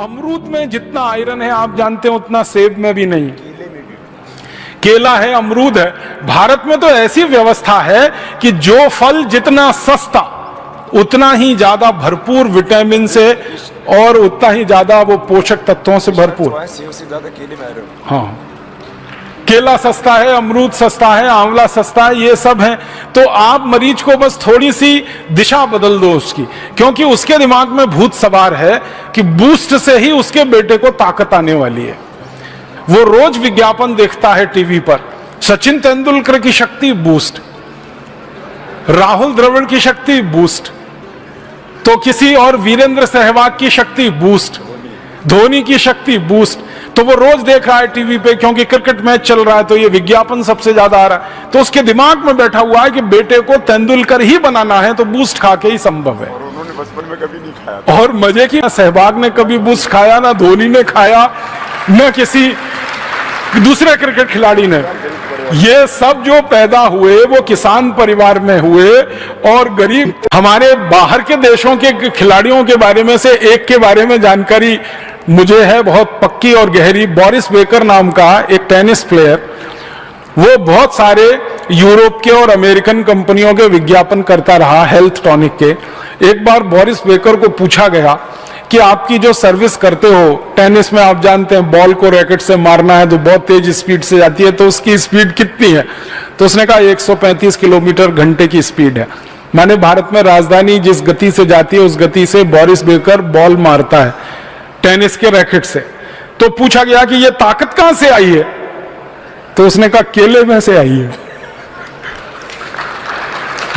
अमरूद में जितना आयरन है आप जानते हैं उतना सेब में भी नहीं। केला है, अमरूद है। भारत में तो ऐसी व्यवस्था है कि जो फल जितना सस्ता उतना ही ज्यादा भरपूर विटामिन से और उतना ही ज्यादा वो पोषक तत्वों से भरपूर। हाँ, केला सस्ता है, अमरूद सस्ता है, आंवला सस्ता है, ये सब है। तो आप मरीज को बस थोड़ी सी दिशा बदल दो उसकी, क्योंकि उसके दिमाग में भूत सवार है कि बूस्ट से ही उसके बेटे को ताकत आने वाली है। वो रोज विज्ञापन देखता है टीवी पर, सचिन तेंदुलकर की शक्ति बूस्ट, राहुल द्रविड़ की शक्ति बूस्ट, तो किसी और वीरेंद्र सहवाग की शक्ति बूस्ट, धोनी की शक्ति बूस्ट। तो वो रोज देख रहा है टीवी पे, क्योंकि क्रिकेट मैच चल रहा है तो ये विज्ञापन सबसे ज्यादा आ रहा है। तो उसके दिमाग में बैठा हुआ है कि बेटे को तेंदुलकर ही बनाना है, तो बूस्ट खा के ही संभव है। और उन्होंने बचपन में कभी नहीं खाया। और मजे की, सहवाग ने कभी बूस्ट खाया, ना धोनी ने खाया, न किसी दूसरे क्रिकेट खिलाड़ी ने। ये सब जो पैदा हुए वो किसान परिवार में हुए और गरीब। हमारे बाहर के देशों के खिलाड़ियों के बारे में से एक के बारे में जानकारी मुझे है बहुत पक्की और गहरी। बोरिस बेकर नाम का एक टेनिस प्लेयर, वो बहुत सारे यूरोप के और अमेरिकन कंपनियों के विज्ञापन करता रहा, हेल्थ टॉनिक के। एक बार बोरिस बेकर को पूछा गया कि आपकी जो सर्विस करते हो टेनिस में, आप जानते हैं बॉल को रैकेट से मारना है तो बहुत तेज स्पीड से जाती है, तो उसकी स्पीड कितनी है? तो उसने कहा 135 किलोमीटर घंटे की स्पीड है। माने भारत में राजधानी जिस गति से जाती है उस गति से बोरिस बेकर बॉल मारता है टेनिस के रैकेट से। तो पूछा गया कि ये ताकत कहां से आई है? तो उसने कहा केले में से आई है।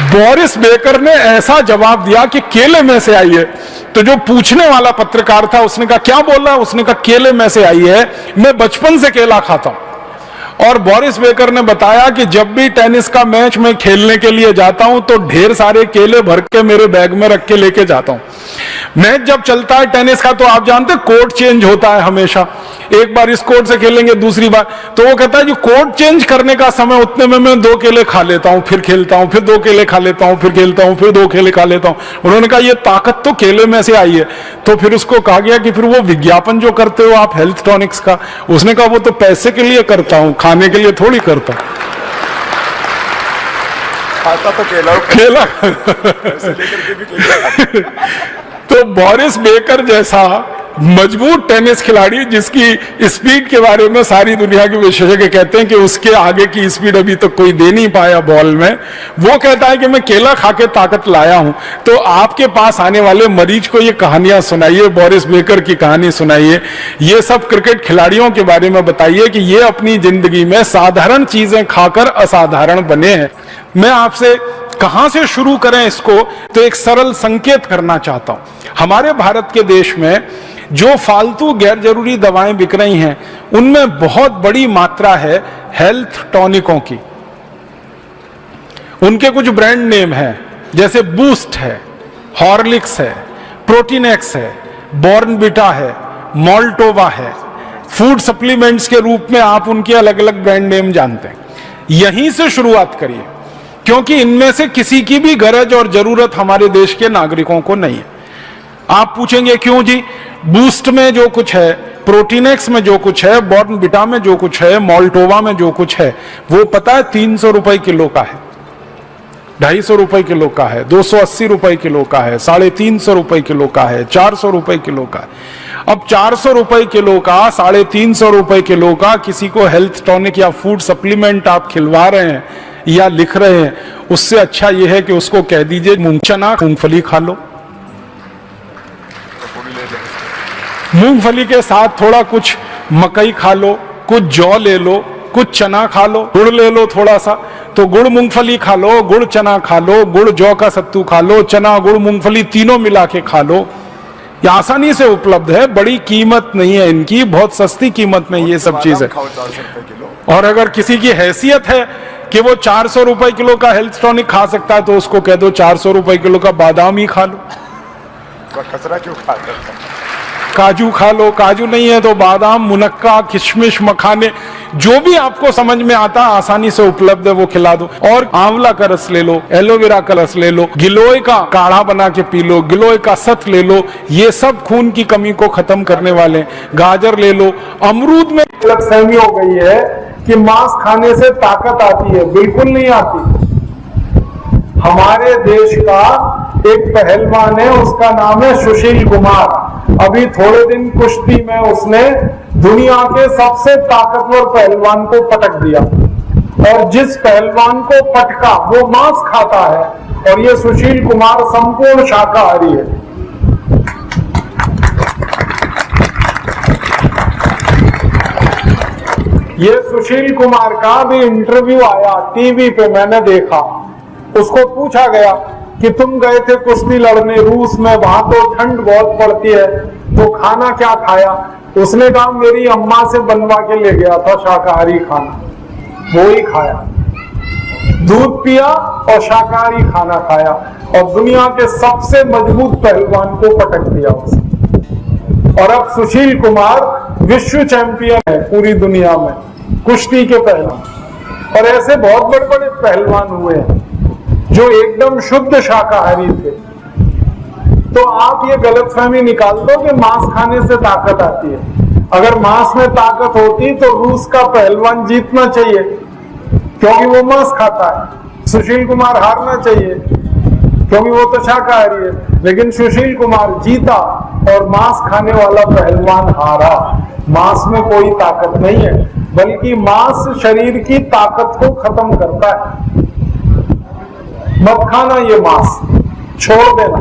बोरिस बेकर ने ऐसा जवाब दिया कि केले में से आई है। तो जो पूछने वाला पत्रकार था उसने कहा क्या बोल रहा है? उसने कहा केले में से आई है, मैं बचपन से केला खाता हूं। और बोरिस बेकर ने बताया कि जब भी टेनिस का मैच मैं खेलने के लिए जाता हूं तो ढेर सारे केले भर के मेरे बैग में रख के लेके जाता हूं। मैच जब चलता है टेनिस का तो आप जानते हैं कोर्ट चेंज होता है हमेशा, एक बार इस कोर्ट से खेलेंगे दूसरी बार। तो वो कहता है कि कोर्ट चेंज करने का समय उतने में मैं 2 केले खा लेता हूं, फिर खेलता हूं, फिर 2 केले खा लेता हूं, फिर खेलता हूं, फिर 2 केले खा लेता हूं। उन्होंने कहा ये ताकत तो केले में से आई है। तो फिर उसको कहा गया कि फिर वो विज्ञापन जो करते हो आप हेल्थ टॉनिक्स का, उसने कहा वो तो पैसे के लिए करता हूं, खाने के लिए थोड़ी करता हूं। खाता तो केला पैसे लेकर के भी केला। तो बोरिस बेकर जैसा मजबूत टेनिस खिलाड़ी जिसकी स्पीड के बारे में सारी दुनिया के विशेषज्ञ कहते हैं कि उसके आगे की स्पीड अभी तक तो कोई दे नहीं पाया बॉल में, वो कहता है कि मैं केला खा के ताकत लाया हूं। तो आपके पास आने वाले मरीज को ये कहानियां सुनाइए, बोरिस बेकर की कहानी सुनाइए, ये सब क्रिकेट खिलाड़ियों के बारे में बताइए कि ये अपनी जिंदगी में साधारण चीजें खाकर असाधारण बने हैं। मैं आपसे कहां से शुरू करें इसको, तो एक सरल संकेत करना चाहता हूं। हमारे भारत के देश में जो फालतू गैर जरूरी दवाएं बिक रही हैं उनमें बहुत बड़ी मात्रा है हेल्थ टॉनिकों की। उनके कुछ ब्रांड नेम हैं, जैसे बूस्ट है, हॉर्लिक्स है, प्रोटीनेक्स है, बॉर्नविटा है, मोल्टोवा है। फूड सप्लीमेंट्स के रूप में आप उनके अलग अलग ब्रांड नेम जानते हैं। यहीं से शुरुआत करिए, क्योंकि इनमें से किसी की भी गरज और जरूरत हमारे देश के नागरिकों को नहीं है। आप पूछेंगे क्यों जी? बूस्ट में जो कुछ है, प्रोटीनेक्स में जो कुछ है, बॉर्नविटा में जो कुछ है, मोल्टोवा में जो कुछ है, वो पता है 300 रुपए किलो का है, 250 रुपए किलो का है, 280 रुपए किलो का है, 350 रुपए किलो का है, 400 रुपए किलो का है। अब 400 रुपए किलो का, 350 रुपए किलो का किसी को हेल्थ टॉनिक या फूड सप्लीमेंट आप खिलवा रहे हैं या लिख रहे हैं, उससे अच्छा यह है कि उसको कह दीजिए मूंगफली खा लो। मूंगफली के साथ थोड़ा कुछ मकई खा लो, कुछ जौ ले लो, कुछ चना खा लो, गुड़ ले लो थोड़ा सा, तो गुड़ मूंगफली खा लो, गुड़ चना खा लो, गुड़ जौ का सत्तू खा लो, चना गुड़ मूंगफली तीनों मिला के खा लो। ये आसानी से उपलब्ध है, बड़ी कीमत नहीं है इनकी, बहुत सस्ती कीमत में ये सब चीज है। और अगर किसी की हैसियत है कि वो 400 रुपए किलो का हेल्थ टॉनिक खा सकता है तो उसको कह दो 400 रुपए किलो का बादाम ही खा लो। कचरा क्यों खा सकता? काजू खा लो, काजू नहीं है तो बादाम, मुनक्का, किशमिश, मखाने, जो भी आपको समझ में आता आसानी से उपलब्ध है वो खिला दो। और आंवला का रस ले लो, एलोवेरा का रस ले लो, गिलोय का काढ़ा बना के पी लो, गिलोय का सत ले लो, ये सब खून की कमी को खत्म करने वाले। गाजर ले लो। अमरूद में गलतफहमी हो गई है कि मांस खाने से ताकत आती है, बिल्कुल नहीं आती। हमारे देश का एक पहलवान है, उसका नाम है सुशील कुमार। अभी थोड़े दिन कुश्ती में उसने दुनिया के सबसे ताकतवर पहलवान को पटक दिया, और जिस पहलवान को पटका वो मांस खाता है, और ये सुशील कुमार संपूर्ण शाकाहारी है। ये सुशील कुमार का भी इंटरव्यू आया टीवी पे, मैंने देखा। उसको पूछा गया कि तुम गए थे कुश्ती लड़ने रूस में, वहां तो ठंड बहुत पड़ती है, तो खाना क्या खाया? उसने कहा मेरी अम्मा से बनवा के ले गया था शाकाहारी खाना, वो ही खाया। दूध पिया और शाकाहारी खाना खाया, और दुनिया के सबसे मजबूत पहलवान को पटक दिया उसने। और अब सुशील कुमार विश्व चैंपियन है पूरी दुनिया में कुश्ती के पहलवान। और ऐसे बहुत बड़े बड़े पहलवान हुए हैं जो एकदम शुद्ध शाकाहारी थे। तो आप ये गलतफहमी निकाल दो कि मांस खाने से ताकत आती है। अगर मांस में ताकत होती तो रूस का पहलवान जीतना चाहिए, क्योंकि वो मांस खाता है। सुशील कुमार हारना चाहिए क्योंकि वो तो शाकाहारी है। लेकिन सुशील कुमार जीता और मांस खाने वाला पहलवान हारा। मांस में कोई ताकत नहीं है, बल्कि मांस शरीर की ताकत को खत्म करता है। मत खाना ये मांस, छोड़ देना।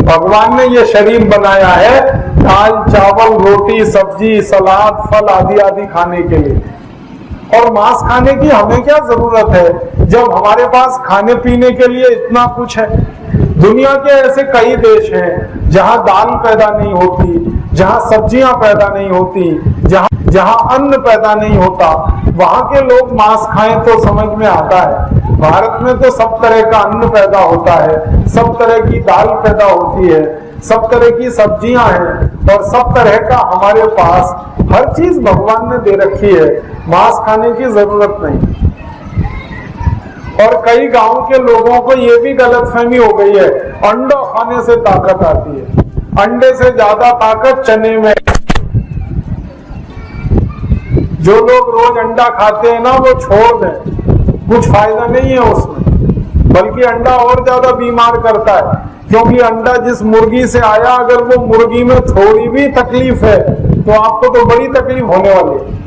भगवान ने ये शरीर बनाया है दाल, चावल, रोटी, सब्जी, सलाद, फल आदि आदि खाने के लिए। और मांस खाने की हमें क्या जरूरत है जब हमारे पास खाने पीने के लिए इतना कुछ है। दुनिया के ऐसे कई देश हैं जहां दाल पैदा नहीं होती, जहां सब्जियां पैदा नहीं होती, जहां अन्न पैदा नहीं होता, वहां के लोग मांस खाएं तो समझ में आता है। भारत में तो सब तरह का अन्न पैदा होता है, सब तरह की दाल पैदा होती है, सब तरह की सब्जियां हैं, और सब तरह का हमारे पास हर चीज भगवान ने दे रखी है। मांस खाने की जरूरत नहीं। और कई गांव के लोगों को यह भी गलतफहमी हो गई है अंडा खाने से ताकत आती है। अंडे से ज्यादा ताकत चने में। जो लोग रोज अंडा खाते हैं ना वो छोड़ दें, कुछ फायदा नहीं है उसमें, बल्कि अंडा और ज्यादा बीमार करता है। क्योंकि अंडा जिस मुर्गी से आया, अगर वो मुर्गी में थोड़ी भी तकलीफ है तो आपको तो बड़ी तकलीफ होने वाली है।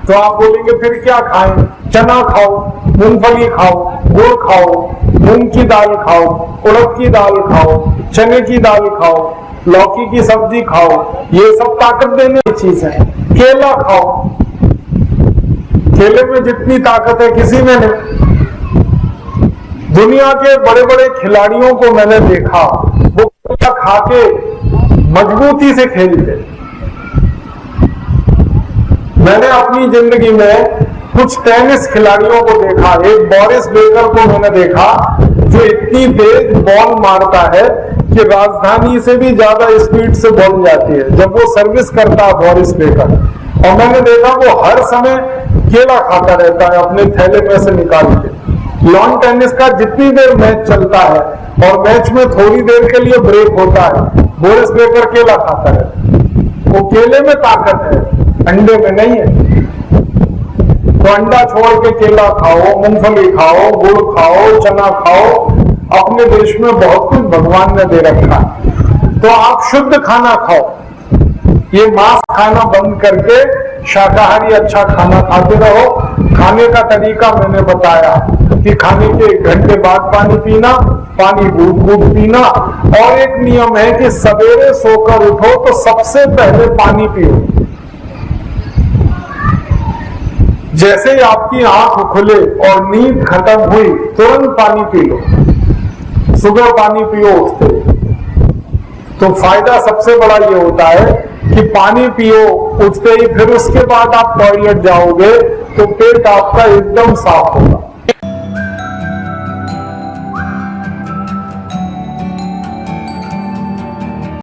तो आप बोलेंगे फिर क्या खाएं? चना खाओ, मूंगफली खाओ, गुड़ खाओ, मूंग की दाल खाओ, उड़द की दाल खाओ, चने की दाल खाओ, लौकी की सब्जी खाओ, ये सब ताकत देने की चीज है। केला खाओ, केले में जितनी ताकत है किसी में नहीं। दुनिया के बड़े बड़े खिलाड़ियों को मैंने देखा, वो केला खा के मजबूती से खेलते। मैंने अपनी जिंदगी में कुछ टेनिस खिलाड़ियों को देखा। एक बोरिस बेकर को मैंने देखा जो इतनी तेज बॉल मारता है कि राजधानी से भी ज्यादा स्पीड से बॉल जाती है जब वो सर्विस करता है बोरिस बेकर। और मैंने देखा वो हर समय केला खाता रहता है अपने थैले में से निकाल के। लॉन टेनिस का जितनी देर मैच चलता है और मैच में थोड़ी देर के लिए ब्रेक होता है, बोरिस बेकर केला खाता है। वो केले में ताकत है, अंडे में नहीं है। तो अंडा छोड़ के केला खाओ, मूंगफली खाओ, गुड़ खाओ, चना खाओ। अपने देश में बहुत कुछ भगवान ने दे रखा है, तो आप शुद्ध खाना खाओ। ये मांस खाना बंद करके शाकाहारी अच्छा खाना खाते रहो। खाने का तरीका मैंने बताया कि खाने के 1 घंटे बाद पानी पीना, पानी घूट पीना। और एक नियम है कि सवेरे सोकर उठो तो सबसे पहले पानी पियो। जैसे ही आपकी आंख खुले और नींद खत्म हुई तुरंत पानी पी लो। सुबह पानी पियो उठते, तो फायदा सबसे बड़ा ये होता है कि पानी पियो उठते ही, फिर उसके बाद आप टॉयलेट जाओगे तो पेट आपका एकदम साफ होगा।